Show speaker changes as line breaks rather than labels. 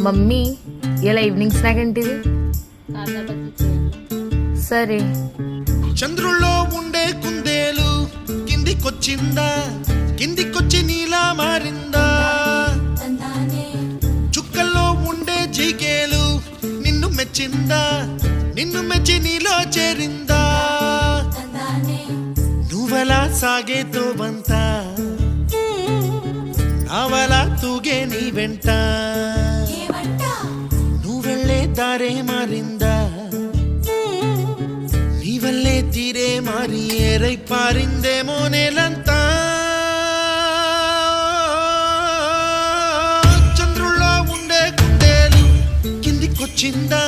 Mummy ఇలా evening snack ఏంటిది? సరే.
చంద్రుల్లో ఉండే కుందేలు కిందికొచ్చిందా, కిందికొచ్చి నీలా మారిందా? చుక్కల్లో ఉండే జీకేలు నిన్ను మెచ్చిందా, నిన్ను మెచ్చి నీలో చేరిందా? నువ్వలా సాగేతో బంతా, నావలా తూగే నీ వెంట, నువ్వెళ్ళే దారే మారిందా, నీ వల్లే తీరే మారి ఏరై పారిందేమో నేలంతా. చంద్రుల్లో ఉండే కుందేలు కిందికొచ్చిందా,